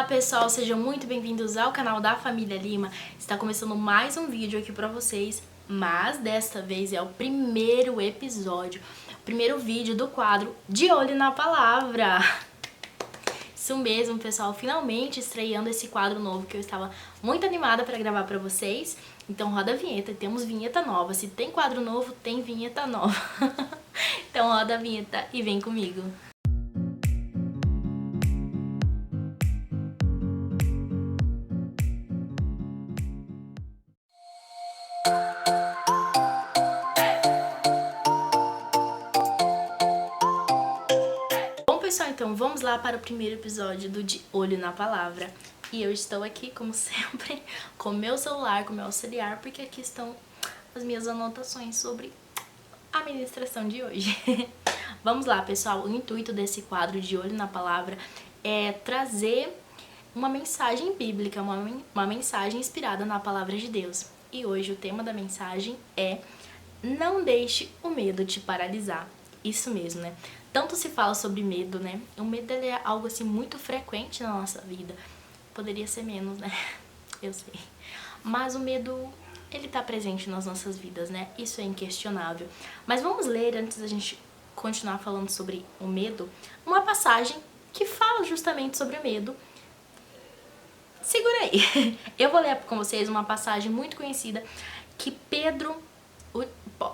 Olá pessoal, sejam muito bem-vindos ao canal da Família Lima. Está começando mais um vídeo aqui pra vocês, mas desta vez é o primeiro episódio, o primeiro vídeo do quadro De Olho na Palavra. Isso mesmo, pessoal, finalmente estreando esse quadro novo que eu estava muito animada para gravar pra vocês. Então roda a vinheta, temos vinheta nova. Se tem quadro novo, tem vinheta nova. Então roda a vinheta e vem comigo. Pessoal, então vamos lá para o primeiro episódio do De Olho na Palavra. E eu estou aqui, como sempre, com meu celular, com meu auxiliar, porque aqui estão as minhas anotações sobre a ministração de hoje. Vamos lá, pessoal, o intuito desse quadro De Olho na Palavra é trazer uma mensagem bíblica, uma mensagem inspirada na Palavra de Deus. E hoje o tema da mensagem é: não deixe o medo te paralisar. Isso mesmo, né? Tanto se fala sobre medo, né? O medo ele é algo assim muito frequente na nossa vida. Poderia ser menos, né? Eu sei. Mas o medo, ele tá presente nas nossas vidas, né? Isso é inquestionável. Mas vamos ler, antes da gente continuar falando sobre o medo, uma passagem que fala justamente sobre o medo. Segura aí. Eu vou ler com vocês uma passagem muito conhecida que Pedro, o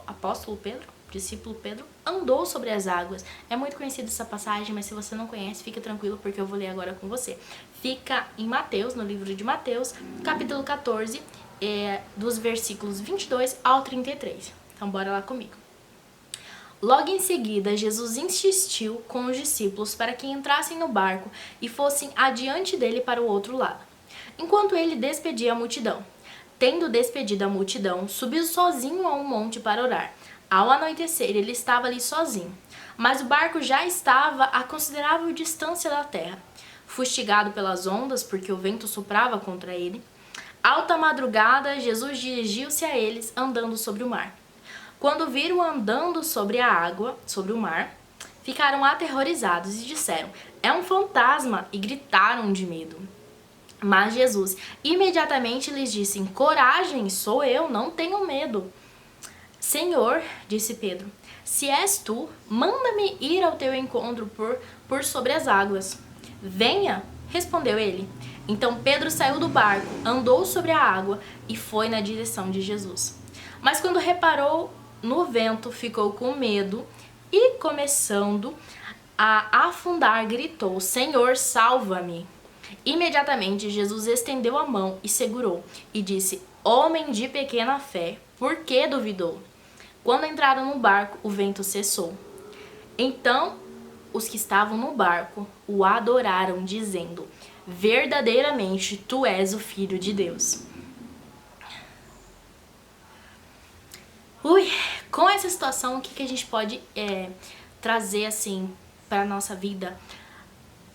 apóstolo Pedro, discípulo Pedro, andou sobre as águas. É muito conhecida essa passagem, mas se você não conhece, fica tranquilo porque eu vou ler agora com você. Fica em Mateus, no livro de Mateus, capítulo 14, dos versículos 22 ao 33. Então bora lá comigo. Logo em seguida, Jesus insistiu com os discípulos para que entrassem no barco e fossem adiante dele para o outro lado, enquanto ele despedia a multidão. Tendo despedido a multidão, subiu sozinho a um monte para orar. Ao anoitecer, ele estava ali sozinho, mas o barco já estava a considerável distância da terra. Fustigado pelas ondas, porque o vento soprava contra ele, alta madrugada, Jesus dirigiu-se a eles andando sobre o mar. Quando viram andando sobre a água, sobre o mar, ficaram aterrorizados e disseram: "É um fantasma!" e gritaram de medo. Mas Jesus imediatamente lhes disse: "Coragem, sou eu, não tenham medo." "Senhor", disse Pedro, "se és tu, manda-me ir ao teu encontro por sobre as águas." "Venha", respondeu ele. Então Pedro saiu do barco, andou sobre a água e foi na direção de Jesus. Mas quando reparou no vento, ficou com medo e, começando a afundar, gritou: "Senhor, salva-me." Imediatamente Jesus estendeu a mão e segurou e disse: "Homem de pequena fé, por que duvidou?" Quando entraram no barco, o vento cessou. Então os que estavam no barco o adoraram, dizendo: "Verdadeiramente tu és o Filho de Deus." Com essa situação, o que a gente pode trazer assim para nossa vida?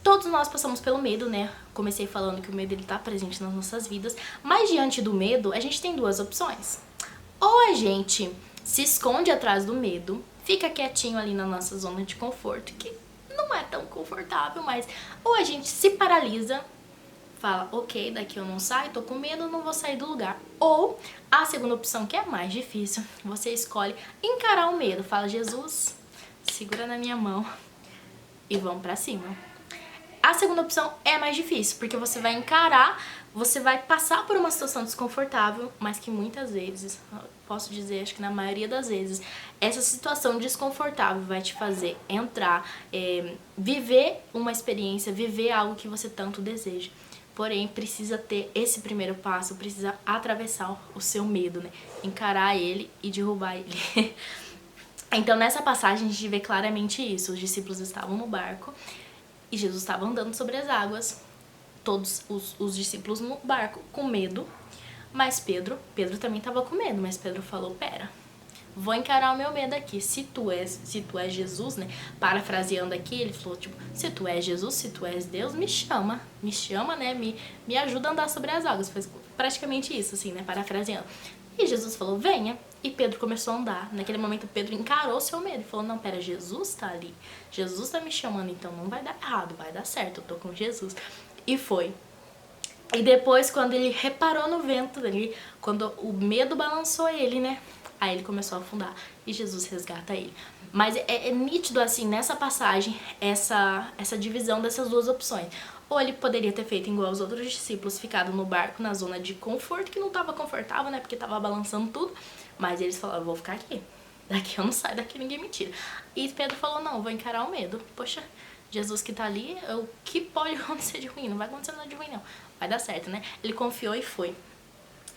Todos nós passamos pelo medo, né? Comecei falando que o medo ele tá presente nas nossas vidas, mas diante do medo, a gente tem duas opções. Ou a gente se esconde atrás do medo, fica quietinho ali na nossa zona de conforto, que não é tão confortável, mas ou a gente se paralisa, fala: "Ok, daqui eu não saio, tô com medo, não vou sair do lugar." Ou a segunda opção, que é mais difícil, você escolhe encarar o medo, fala: "Jesus, segura na minha mão e vamos pra cima." A segunda opção é mais difícil, porque você vai encarar, você vai passar por uma situação desconfortável, mas que muitas vezes, posso dizer, acho que na maioria das vezes, essa situação desconfortável vai te fazer entrar, viver uma experiência, viver algo que você tanto deseja. Porém, precisa ter esse primeiro passo, precisa atravessar o seu medo, né? Encarar ele e derrubar ele. Então, nessa passagem, a gente vê claramente isso. Os discípulos estavam no barco e Jesus estava andando sobre as águas, todos os discípulos no barco com medo, mas Pedro também estava com medo, mas Pedro falou: "Pera, vou encarar o meu medo aqui, se tu és Jesus", né, parafraseando aqui, ele falou tipo: "Se tu és Jesus, se tu és Deus, me chama, né, me ajuda a andar sobre as águas." Foi praticamente isso, assim, né, parafraseando. E Jesus falou: "Venha." E Pedro começou a andar. Naquele momento, Pedro encarou seu medo e falou: "Não, pera, Jesus tá ali. Jesus tá me chamando, então não vai dar errado, vai dar certo, eu tô com Jesus." E foi. E depois, quando ele reparou no vento dele, quando o medo balançou ele, né? Aí ele começou a afundar e Jesus resgata ele. Mas é nítido, assim, nessa passagem, essa divisão dessas duas opções. Ou ele poderia ter feito igual os outros discípulos, ficado no barco na zona de conforto, que não estava confortável, né? Porque estava balançando tudo. Mas eles falaram, vou ficar aqui. Daqui eu não saio, daqui ninguém me tira. E Pedro falou, não, vou encarar o medo. Poxa, Jesus que tá ali, o que pode acontecer de ruim? Não vai acontecer nada de ruim, não. Vai dar certo, né? Ele confiou e foi.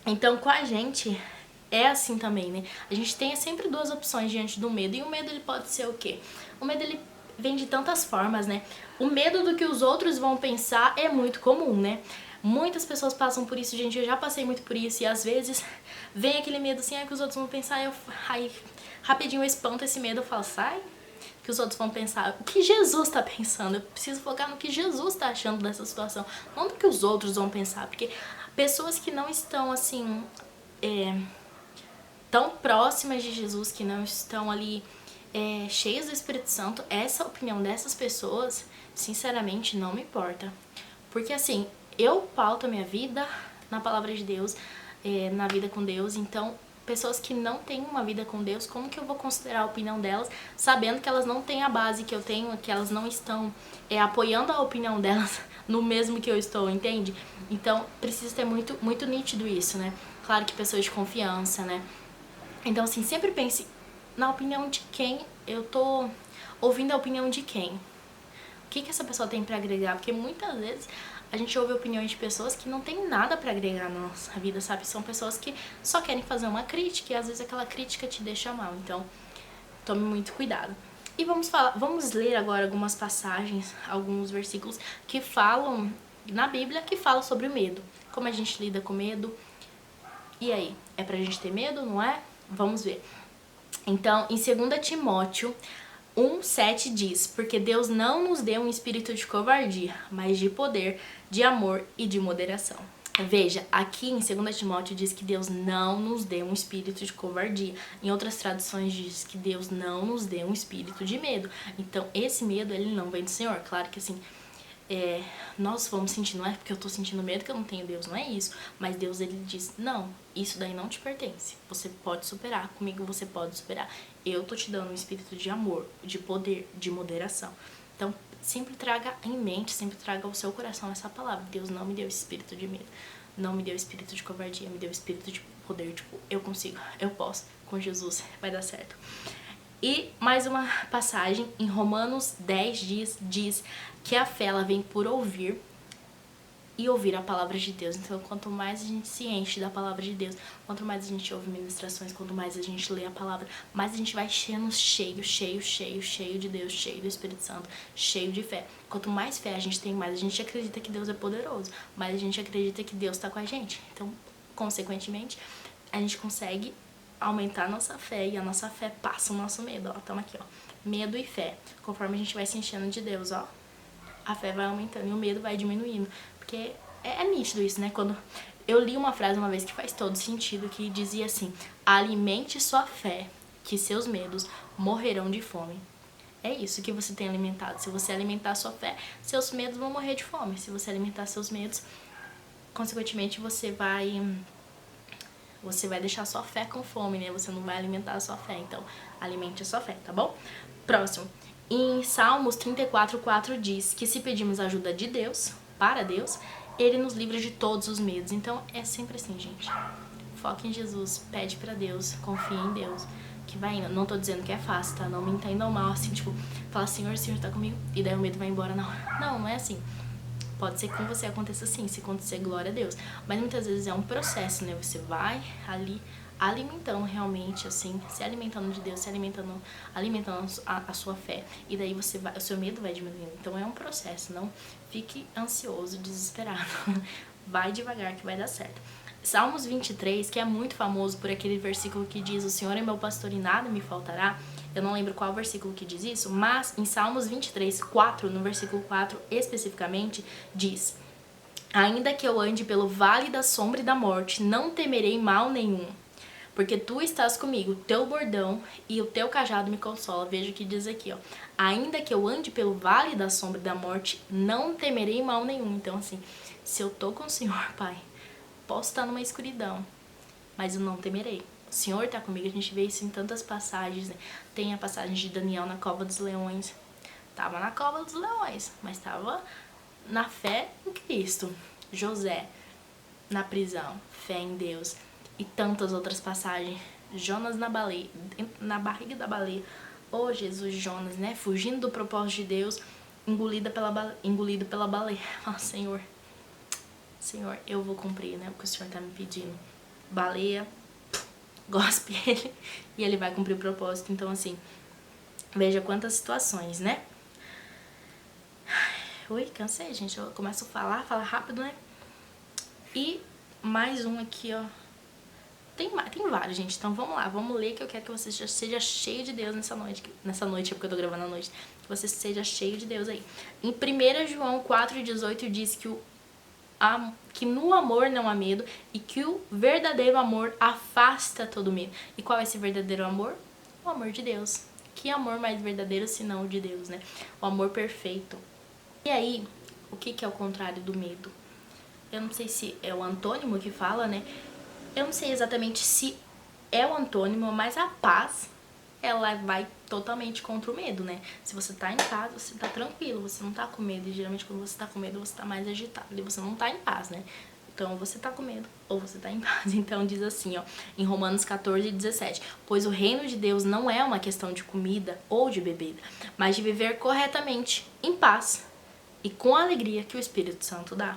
Então, com a gente, é assim também, né? A gente tem sempre duas opções diante do medo. E o medo, ele pode ser o quê? O medo, ele vem de tantas formas, né? O medo do que os outros vão pensar é muito comum, né? Muitas pessoas passam por isso, gente. Eu já passei muito por isso. E às vezes vem aquele medo assim, que os outros vão pensar. Aí rapidinho eu espanto esse medo. Eu falo, sai, que os outros vão pensar. O que Jesus tá pensando? Eu preciso focar no que Jesus tá achando dessa situação. Não no que os outros vão pensar. Porque pessoas que não estão, assim, tão próximas de Jesus, que não estão ali cheias do Espírito Santo, essa opinião dessas pessoas, sinceramente, não me importa. Porque, assim, eu pauto a minha vida na palavra de Deus, na vida com Deus. Então, pessoas que não têm uma vida com Deus, como que eu vou considerar a opinião delas, sabendo que elas não têm a base que eu tenho, que elas não estão apoiando a opinião delas no mesmo que eu estou, entende? Então, precisa ter muito, muito nítido isso, né? Claro que pessoas de confiança, né? Então, assim, sempre pense na opinião de quem eu tô ouvindo, a opinião de quem. O que essa pessoa tem pra agregar? Porque muitas vezes a gente ouve opiniões de pessoas que não tem nada pra agregar na nossa vida, sabe? São pessoas que só querem fazer uma crítica e às vezes aquela crítica te deixa mal. Então, tome muito cuidado. E vamos ler agora algumas passagens, alguns versículos que falam na Bíblia, que falam sobre o medo. Como a gente lida com medo. E aí, é pra gente ter medo, não é? Vamos ver. Então, em 2 Timóteo 1,7 diz: porque Deus não nos deu um espírito de covardia, mas de poder, de amor e de moderação. Veja, aqui em 2 Timóteo diz que Deus não nos deu um espírito de covardia. Em outras traduções diz que Deus não nos deu um espírito de medo. Então, esse medo, ele não vem do Senhor. Claro que assim, nós vamos sentir, não é porque eu tô sentindo medo que eu não tenho Deus, não é isso. Mas Deus, ele diz, não, isso daí não te pertence. Você pode superar, comigo você pode superar. Eu tô te dando um espírito de amor, de poder, de moderação. Então, sempre traga em mente, sempre traga ao seu coração essa palavra. Deus não me deu esse espírito de medo, não me deu espírito de covardia, me deu espírito de poder, tipo, eu consigo, eu posso, com Jesus vai dar certo. E mais uma passagem em Romanos 10 diz que a fé, ela vem por ouvir e ouvir a palavra de Deus. Então, quanto mais a gente se enche da palavra de Deus, quanto mais a gente ouve ministrações, quanto mais a gente lê a palavra, mais a gente vai cheio de Deus, cheio do Espírito Santo, cheio de fé. Quanto mais fé a gente tem, mais a gente acredita que Deus é poderoso, mais a gente acredita que Deus está com a gente. Então, consequentemente, a gente consegue aumentar a nossa fé, e a nossa fé passa o nosso medo, ó, tamo aqui, ó, medo e fé. Conforme a gente vai se enchendo de Deus, ó, a fé vai aumentando e o medo vai diminuindo, porque é nítido isso, né? Quando eu li uma frase uma vez que faz todo sentido, que dizia assim: alimente sua fé, que seus medos morrerão de fome. É isso que você tem alimentado. Se você alimentar sua fé, seus medos vão morrer de fome. Se você alimentar seus medos, consequentemente você vai deixar a sua fé com fome, né? Você não vai alimentar a sua fé. Então, alimente a sua fé, tá bom? Próximo. Em Salmos 34:4 diz que se pedimos ajuda de Deus, para Deus, Ele nos livra de todos os medos. Então, é sempre assim, gente. Foca em Jesus, pede pra Deus, confia em Deus, que vai indo. Não tô dizendo que é fácil, tá? Não me entendam mal, assim, tipo, fala, Senhor, tá comigo, e daí o medo vai embora na hora. Não, não é assim. Pode ser que com você aconteça assim, se acontecer, glória a Deus. Mas muitas vezes é um processo, né? Você vai ali alimentando realmente, assim, se alimentando de Deus, se alimentando a sua fé. E daí o seu medo vai diminuindo. Então é um processo, não fique ansioso, desesperado. Vai devagar que vai dar certo. Salmos 23, que é muito famoso por aquele versículo que diz: o Senhor é meu pastor e nada me faltará. Eu não lembro qual versículo que diz isso, mas em Salmos 23, 4, no versículo 4 especificamente, diz: ainda que eu ande pelo vale da sombra e da morte, não temerei mal nenhum, porque tu estás comigo, teu bordão e o teu cajado me consola. Veja o que diz aqui, ó. Ainda que eu ande pelo vale da sombra da morte, não temerei mal nenhum. Então, assim, se eu tô com o Senhor, Pai, posso estar numa escuridão, mas eu não temerei. O Senhor tá comigo, a gente vê isso em tantas passagens, né? Tem a passagem de Daniel na cova dos leões. Tava na cova dos leões, mas tava na fé em Cristo. José, na prisão, fé em Deus. E tantas outras passagens. Jonas na baleia, na barriga da baleia. Oh, Jesus, Jonas, né? Fugindo do propósito de Deus, engolido pela baleia. Fala, Senhor, eu vou cumprir, né? O que o Senhor tá me pedindo. Baleia, gospe ele e ele vai cumprir o propósito. Então, assim, veja quantas situações, né? Ui, cansei, gente. Eu começo a falar rápido, né? E mais um aqui, ó. Tem vários, gente. Então vamos lá, vamos ler, que eu quero que você já seja cheio de Deus nessa noite. Nessa noite é porque eu tô gravando à noite. Que você seja cheio de Deus aí. Em 1 João 4,18 diz que no amor não há medo e que o verdadeiro amor afasta todo medo. E qual é esse verdadeiro amor? O amor de Deus. Que amor mais verdadeiro senão o de Deus, né? O amor perfeito. E aí, o que é o contrário do medo? Eu não sei se é o antônimo que fala, né? Eu não sei exatamente se é o antônimo, mas a paz, ela vai totalmente contra o medo, né? Se você tá em paz, você tá tranquilo, você não tá com medo. E geralmente quando você tá com medo, você tá mais agitado e você não tá em paz, né? Então, você tá com medo ou você tá em paz. Então, diz assim, ó, em Romanos 14:17. Pois o reino de Deus não é uma questão de comida ou de bebida, mas de viver corretamente, em paz e com a alegria que o Espírito Santo dá.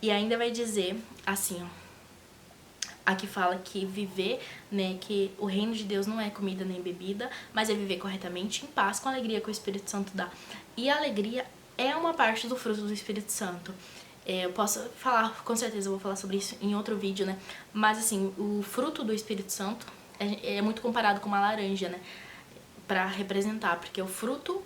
E ainda vai dizer assim, ó. Aqui fala que viver, né, que o reino de Deus não é comida nem bebida, mas é viver corretamente, em paz, com a alegria que o Espírito Santo dá. E a alegria é uma parte do fruto do Espírito Santo. Eu posso falar, com certeza eu vou falar sobre isso em outro vídeo, né? Mas assim, o fruto do Espírito Santo é muito comparado com uma laranja, né? Pra representar, porque o fruto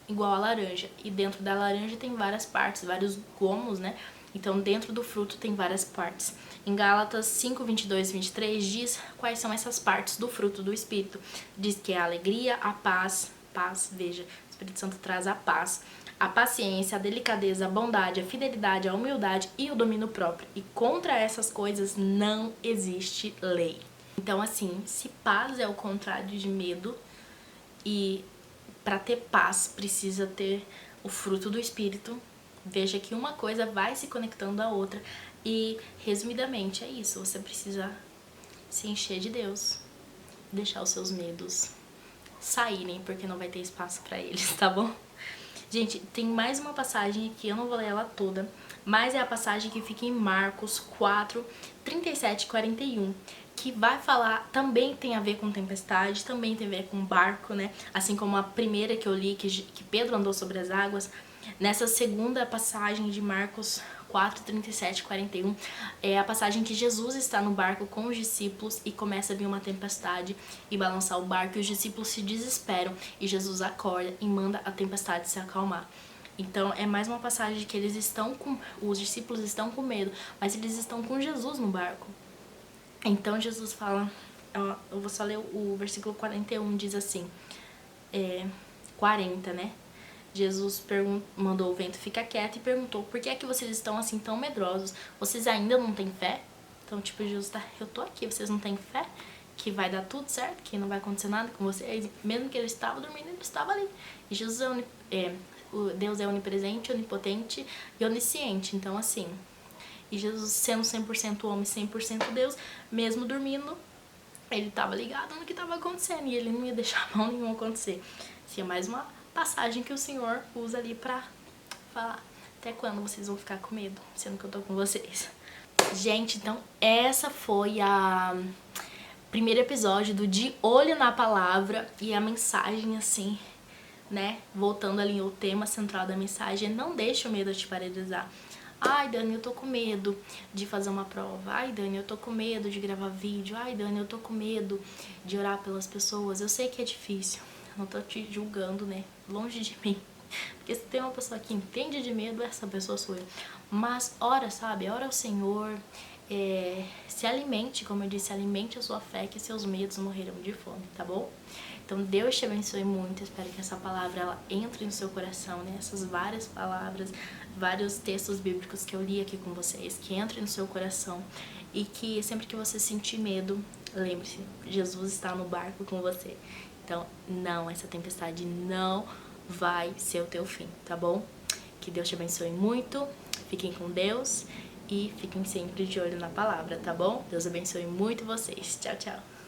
igual a laranja. E dentro da laranja tem várias partes, vários gomos, né? Então, dentro do fruto tem várias partes. Em Gálatas 5:22-23 diz quais são essas partes do fruto do Espírito. Diz que é a alegria, a paz, veja, o Espírito Santo traz a paz, a paciência, a delicadeza, a bondade, a fidelidade, a humildade e o domínio próprio. E contra essas coisas não existe lei. Então, assim, se paz é o contrário de medo, e para ter paz precisa ter o fruto do Espírito, veja que uma coisa vai se conectando à outra. E, resumidamente, é isso. Você precisa se encher de Deus, deixar os seus medos saírem, porque não vai ter espaço para eles, tá bom? Gente, tem mais uma passagem aqui, eu não vou ler ela toda, mas é a passagem que fica em Marcos 4:37-41, que vai falar, também tem a ver com tempestade, também tem a ver com barco, né? Assim como a primeira que eu li, que Pedro andou sobre as águas. Nessa segunda passagem de Marcos 4:37-41, é a passagem que Jesus está no barco com os discípulos e começa a vir uma tempestade e balançar o barco, e os discípulos se desesperam e Jesus acorda e manda a tempestade se acalmar. Então é mais uma passagem que os discípulos estão com medo, mas eles estão com Jesus no barco. Então Jesus fala, eu vou só ler o versículo 41, diz assim, 40, né? Jesus mandou o vento ficar quieto e perguntou: por que é que vocês estão assim tão medrosos? Vocês ainda não têm fé? Então, tipo, Jesus tá, eu tô aqui, vocês não têm fé? Que vai dar tudo certo, que não vai acontecer nada com vocês? Mesmo que ele estava dormindo, ele estava ali. E Jesus Deus é onipresente, onipotente e onisciente. Então, assim, e Jesus sendo 100% homem, 100% Deus, mesmo dormindo, ele estava ligado no que estava acontecendo e ele não ia deixar mal nenhum acontecer. Assim, é mais uma passagem que o Senhor usa ali pra falar até quando vocês vão ficar com medo, sendo que eu tô com vocês. Gente, então essa foi a primeiro episódio do De Olho na Palavra, e a mensagem, assim, né, voltando ali ao tema central da mensagem, não deixe o medo te paralisar. Ai, Dani, eu tô com medo de fazer uma prova. Ai, Dani, eu tô com medo de gravar vídeo. Ai, Dani, eu tô com medo de orar pelas pessoas. Eu sei que é difícil. Não tô te julgando, né? Longe de mim. Porque se tem uma pessoa que entende de medo, essa pessoa sou eu. Mas ora, sabe? Ora ao Senhor. se alimente, como eu disse, alimente a sua fé, que seus medos morrerão de fome, tá bom? Então Deus te abençoe muito, espero que essa palavra ela entre no seu coração, né? Essas várias palavras, vários textos bíblicos que eu li aqui com vocês, que entrem no seu coração e que sempre que você sentir medo, lembre-se, Jesus está no barco com você. Então, não, essa tempestade não vai ser o teu fim, tá bom? Que Deus te abençoe muito, fiquem com Deus e fiquem sempre de olho na palavra, tá bom? Deus abençoe muito vocês. Tchau, tchau.